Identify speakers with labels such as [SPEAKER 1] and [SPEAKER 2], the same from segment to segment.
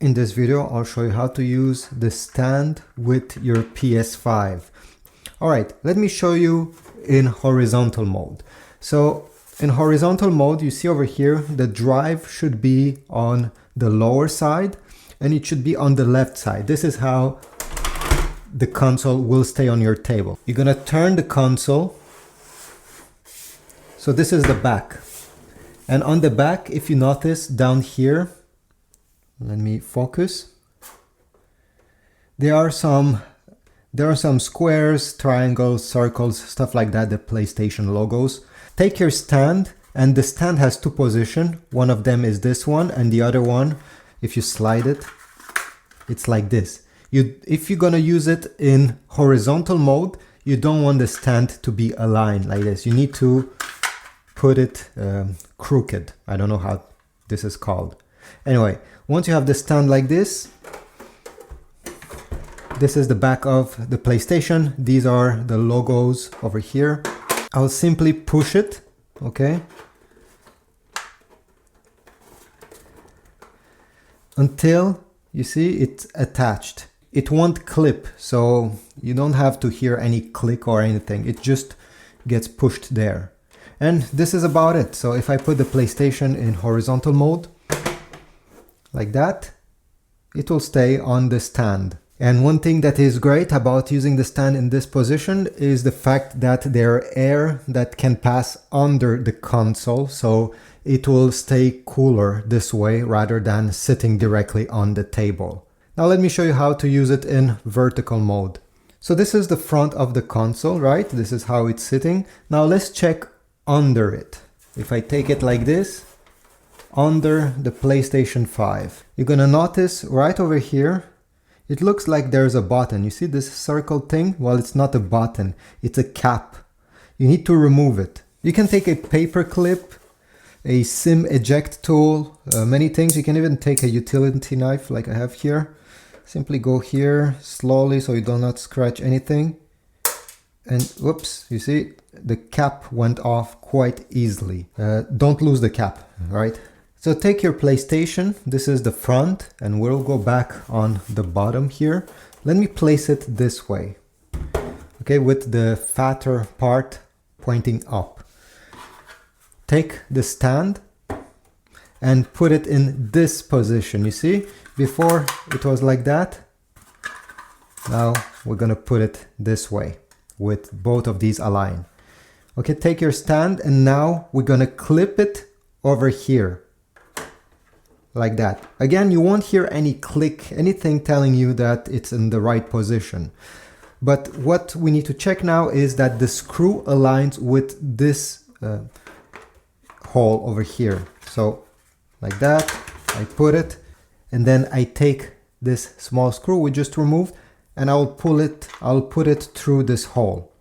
[SPEAKER 1] In this video, I'll show you how to use the stand with your PS5. Alright, let me show you in horizontal mode. So in horizontal mode, you see over here, the drive should be on the lower side and it should be on the left side. This is how the console will stay on your table. You're gonna turn the console. So this is the back. And on the back, if you notice down here, let me focus. There are some squares, triangles, circles, stuff like that, the PlayStation logos. Take your stand, and the stand has two positions. One of them is this one, and the other one, if you slide it, it's like this. If you're gonna use it in horizontal mode, you don't want the stand to be aligned like this. You need to put it crooked. I don't know how this is called. Anyway, once you have the stand like this, this is the back of the PlayStation. These are the logos over here. I'll simply push it, okay? Until you see it's attached. It won't clip, so you don't have to hear any click or anything. It just gets pushed there. And this is about it. So if I put the PlayStation in horizontal mode, like that, it will stay on the stand. And one thing that is great about using the stand in this position is the fact that there are air that can pass under the console, so it will stay cooler this way rather than sitting directly on the table. Now let me show you how to use it in vertical mode. So this is the front of the console, right? This is how it's sitting. Now let's check under it. If I take it like this, under the PlayStation 5. You're gonna notice right over here, it looks like there's a button. You see this circle thing? Well, it's not a button, it's a cap. You need to remove it. You can take a paper clip, a SIM eject tool, many things. You can even take a utility knife like I have here. Simply go here slowly so you do not scratch anything. And whoops, you see, the cap went off quite easily. Don't lose the cap, right? So take your PlayStation, this is the front, and we'll go back on the bottom here. Let me place it this way, okay, with the fatter part pointing up. Take the stand and put it in this position. You see, before it was like that. Now we're gonna put it this way with both of these aligned. Okay, take your stand and now we're gonna clip it over here. Like that. Again, you won't hear any click, anything telling you that it's in the right position. But what we need to check now is that the screw aligns with this hole over here. So like that, I put it, and then I take this small screw we just removed, and I'll put it through this hole.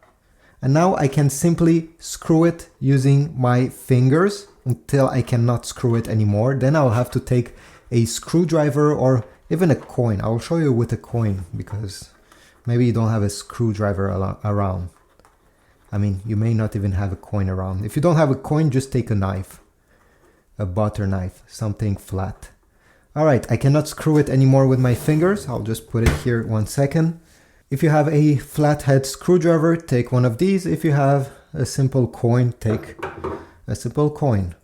[SPEAKER 1] And now I can simply screw it using my fingers until I cannot screw it anymore. Then I'll have to take a screwdriver or even a coin. I'll show you with a coin because maybe you don't have a screwdriver around. I mean, you may not even have a coin around. If you don't have a coin, just take a knife, a butter knife, something flat. All right, I cannot screw it anymore with my fingers. I'll just put it here 1 second. If you have a flathead screwdriver, take one of these. If you have a simple coin, take a simple coin.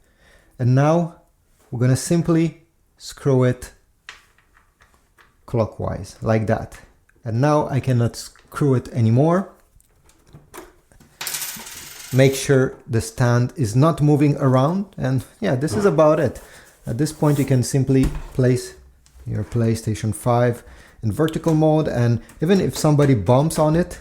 [SPEAKER 1] And now we're gonna simply screw it clockwise like that. And now I cannot screw it anymore. Make sure the stand is not moving around, and yeah, this is about it. At this point you can simply place your PlayStation 5 in vertical mode, and even if somebody bumps on it,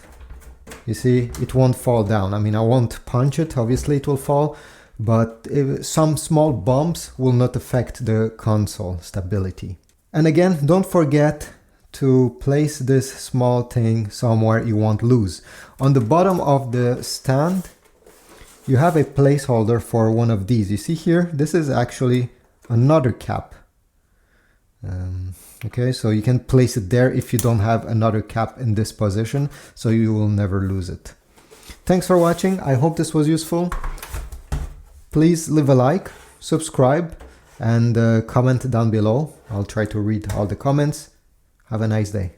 [SPEAKER 1] you see it won't fall down. I mean, I won't punch it, obviously it will fall, but some small bumps will not affect the console stability. And again, don't forget to place this small thing somewhere you won't lose. On the bottom of the stand, you have a placeholder for one of these. You see here, this is actually another cap. Okay, so you can place it there if you don't have another cap in this position, so you will never lose it. Thanks for watching. I hope this was useful. Please leave a like, subscribe, and comment down below. I'll try to read all the comments. Have a nice day.